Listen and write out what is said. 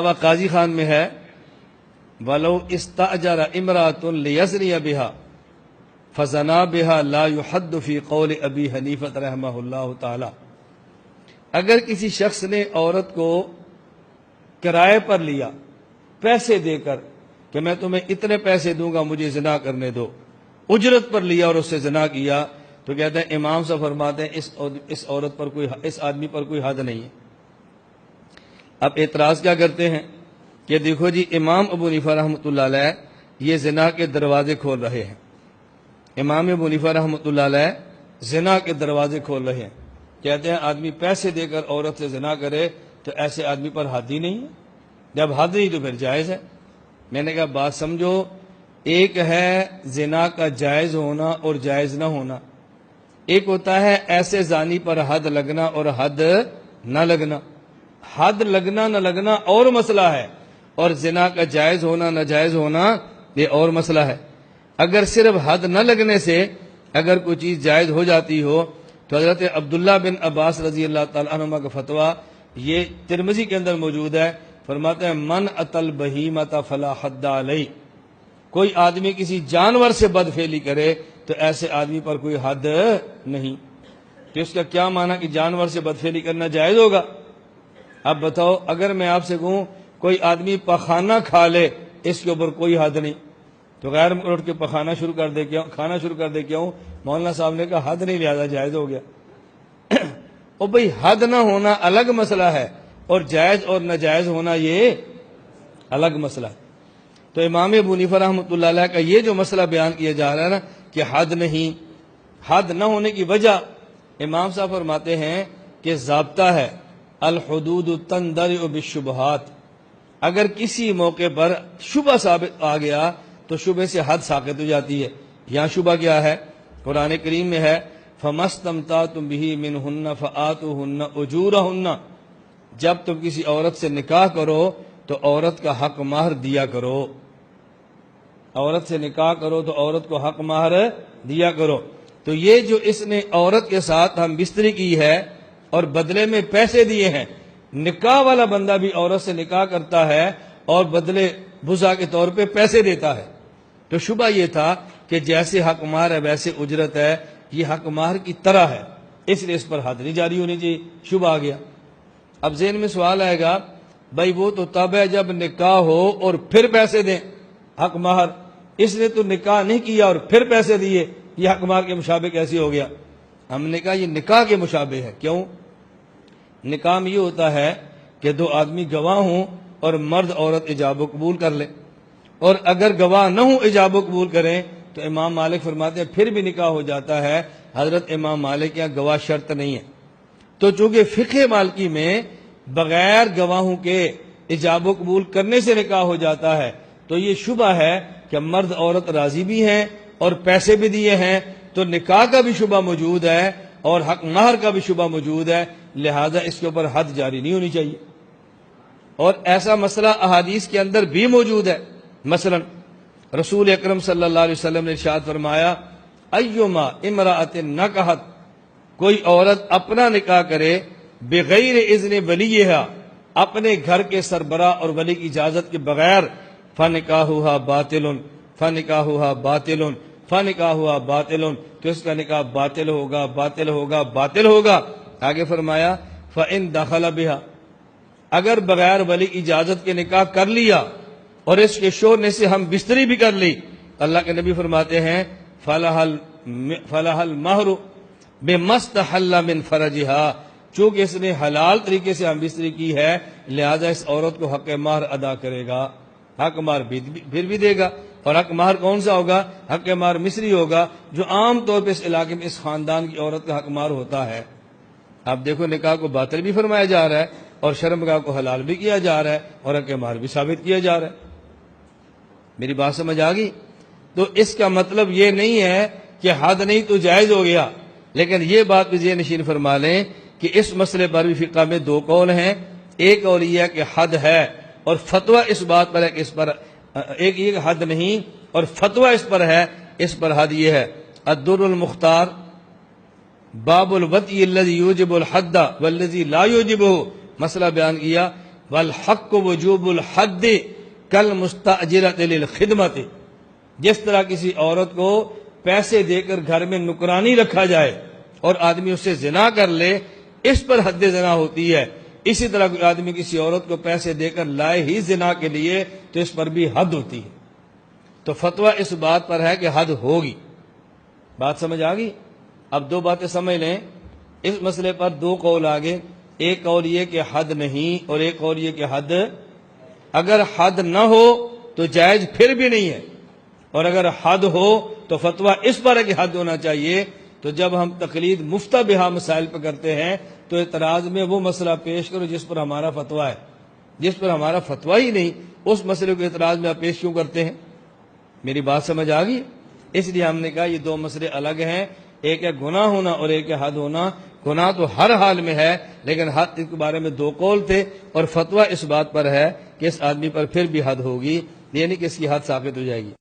اب قاضی خان میں ہے وَلَوْ اسْتَأْجَرَ امْرَأَةٌ لِيَزْنِيَ بِهَا فَزَنَا بِهَا لَا يُحَدُّ فِي قَوْلِ أَبِي حنیفہ رحمہ اللہ تعالی. اگر کسی شخص نے عورت کو کرائے پر لیا پیسے دے کر کہ میں تمہیں اتنے پیسے دوں گا مجھے زنا کرنے دو، اجرت پر لیا اور اس سے زنا کیا، تو کہتے ہیں امام صاحب فرماتے ہیں اس عورت پر اس آدمی پر کوئی حد نہیں ہے. اب اعتراض کیا کرتے ہیں کہ دیکھو جی امام ابو حنیفہ رحمۃ اللہ علیہ یہ زنا کے دروازے کھول رہے ہیں. امام ابو حنیفہ رحمۃ اللہ علیہ زنا کے دروازے کھول رہے ہیں. کہتے ہیں آدمی پیسے دے کر عورت سے زنا کرے تو ایسے آدمی پر حد ہی نہیں ہے، جب حد نہیں تو پھر جائز ہے. میں نے کہا بات سمجھو، ایک ہے زنا کا جائز ہونا اور جائز نہ ہونا، ایک ہوتا ہے ایسے زانی پر حد لگنا اور حد نہ لگنا. حد لگنا نہ لگنا اور مسئلہ ہے، اور زنا کا جائز ہونا ناجائز ہونا یہ اور مسئلہ ہے. اگر صرف حد نہ لگنے سے اگر کوئی چیز جائز ہو جاتی ہو تو حضرت عبداللہ بن عباس رضی اللہ تعالیٰ عنہما کا فتویٰ یہ ترمذی کے اندر موجود ہے. فرماتے ہیں من اتل بہیمۃ فلا حد علیہ، کوئی آدمی کسی جانور سے بدفعلی کرے تو ایسے آدمی پر کوئی حد نہیں. تو اس کا کیا معنی کہ جانور سے بدفعلی کرنا جائز ہوگا؟ اب بتاؤ اگر میں آپ سے کہوں کوئی آدمی پخانہ کھا لے اس کے اوپر کوئی حد نہیں، تو غیر ملک اٹھ کے پخانا شروع کر دے کیا کھانا شروع کر دے کیوں؟ مولانا صاحب نے کہا حد نہیں لہذا جائز ہو گیا. اور بھئی حد نہ ہونا الگ مسئلہ ہے اور جائز اور ناجائز ہونا یہ الگ مسئلہ ہے. تو امام ابو حنیفہ رحمۃ اللہ علیہ کا یہ جو مسئلہ بیان کیا جا رہا ہے نا کہ حد نہیں، حد نہ ہونے کی وجہ امام صاحب فرماتے ہیں کہ ضابطہ ہے الحدود تندرع بالشبہات. اگر کسی موقع پر شبہ ثابت آ گیا تو شبہ سے حد ساقط ہو جاتی ہے. یہاں شبہ کیا ہے؟ قرآن کریم میں ہے فَمَسْتَمْتَعْتُمْ بِهِ مِنْهُنَّ فَآتُوهُنَّ أُجُورَهُنَّ، جب تم کسی عورت سے نکاح کرو تو عورت کا حق مہر دیا کرو. عورت سے نکاح کرو تو عورت کو حق مہر دیا کرو. تو یہ جو اس نے عورت کے ساتھ ہم بستری کی ہے اور بدلے میں پیسے دیے ہیں، نکاح والا بندہ بھی عورت سے نکاح کرتا ہے اور بدلے بھزا کے طور پہ پیسے دیتا ہے. تو شبہ یہ تھا کہ جیسے حق مہر ہے ویسے اجرت ہے، یہ حق مہر کی طرح ہے، اس لیے اس پر حد نہیں جاری ہونی چاہیے. شبہ آ گیا. اب ذہن میں سوال آئے گا بھائی وہ تو تب ہے جب نکاح ہو اور پھر پیسے دیں حق مہر، اس نے تو نکاح نہیں کیا اور پھر پیسے دیے، یہ حق مہر کے مشابہ کیسے ہو گیا؟ ہم نے کہا یہ نکاح کے مشابہ ہے. کیوں؟ نکاح میں یہ ہوتا ہے کہ دو آدمی گواہ ہوں اور مرد عورت ایجاب و قبول کر لے، اور اگر گواہ نہ ہوں ایجاب و قبول کریں تو امام مالک فرماتے ہیں پھر بھی نکاح ہو جاتا ہے. حضرت امام مالک یہاں گواہ شرط نہیں ہے. تو چونکہ فقہ مالکی میں بغیر گواہوں کے ایجاب و قبول کرنے سے نکاح ہو جاتا ہے، تو یہ شبہ ہے کہ مرد عورت راضی بھی ہیں اور پیسے بھی دیے ہیں، تو نکاح کا بھی شبہ موجود ہے اور حق مہر کا بھی شبہ موجود ہے، لہذا اس کے اوپر حد جاری نہیں ہونی چاہیے. اور ایسا مسئلہ احادیث کے اندر بھی موجود ہے. مثلا رسول اکرم صلی اللہ علیہ وسلم نے ارشاد فرمایا ایما امرأۃ نکحت، کوئی عورت اپنا نکاح کرے بغیر اذن ولیہا، اپنے گھر کے سربراہ اور ولی کی اجازت کے بغیر، فنکاحها باطل فنکاحها باطل فنکاحها باطل، تو اس کا نکاح باطل ہوگا باطل ہوگا باطل ہوگا. آگے فرمایا فإن دخل بها، اگر بغیر ولی اجازت کے نکاح کر لیا اور اس کے شور سے ہم بستری بھی کر لی، اللہ کے نبی فرماتے ہیں فلح المہر بمستحل من فرجها، چونکہ اس نے حلال طریقے سے ہم بستری کی ہے لہذا اس عورت کو حق مہر ادا کرے گا، حق مہر پھر بھی دے گا. اور حق مہر کون سا ہوگا؟ حق مہر مصری ہوگا، جو عام طور پہ اس علاقے میں اس خاندان کی عورت کا حق مہر ہوتا ہے. اب دیکھو نکاح کو باطل بھی فرمایا جا رہا ہے اور شرمگاہ کو حلال بھی کیا جا رہا ہے اور حق مہر بھی ثابت کیا جا رہا ہے. میری بات سمجھ آ گئی؟ تو اس کا مطلب یہ نہیں ہے کہ حد نہیں تو جائز ہو گیا، لیکن یہ بات بھی ذہن نشین فرما لیں کہ اس مسئلے پر بھی فقہ میں دو قول ہیں. ایک قول یہ ہے کہ حد ہے اور فتویٰ اس بات پر ہے کہ اس پر ایک یہ حد نہیں اور فتویٰ اس پر ہے، اس پر حد یہ ہے. الدر المختار باب الوطی الذی یوجب الحد والذی لا یوجبہ، مسئلہ بیان کیا والحق وجوب الحد کالمستأجرۃ للخدمت، جس طرح کسی عورت کو پیسے دے کر گھر میں نکرانی رکھا جائے اور آدمی اس سے زنا کر لے، اس پر حد زنا ہوتی ہے، اسی طرح کوئی آدمی کسی عورت کو پیسے دے کر لائے ہی زنا کے لیے تو اس پر بھی حد ہوتی ہے۔ تو فتویٰ اس بات پر ہے کہ حد ہوگی۔ بات سمجھ آ گئی؟ اب دو باتیں سمجھ لیں، اس مسئلے پر دو قول آگے، ایک قول یہ کہ حد نہیں، اور ایک قول یہ کہ حد، اگر حد نہ ہو تو جائز پھر بھی نہیں ہے، اور اگر حد ہو تو فتویٰ اس پر ہے کہ حد ہونا چاہیے۔ تو جب ہم تقلید مفتہ بہا مسائل پہ کرتے ہیں تو اعتراض میں وہ مسئلہ پیش کرو جس پر ہمارا فتویٰ ہے، جس پر ہمارا فتویٰ ہی نہیں اس مسئلے کو اعتراض میں آپ پیش کیوں کرتے ہیں؟ میری بات سمجھ آ گئی؟ اس لیے ہم نے کہا یہ دو مسئلے الگ ہیں، ایک ہے گناہ ہونا اور ایک ہے حد ہونا۔ گناہ تو ہر حال میں ہے، لیکن حد کے بارے میں دو قول تھے، اور فتویٰ اس بات پر ہے کہ اس آدمی پر پھر بھی حد ہوگی، یعنی کہ اس کی حد ثابت ہو جائے گی۔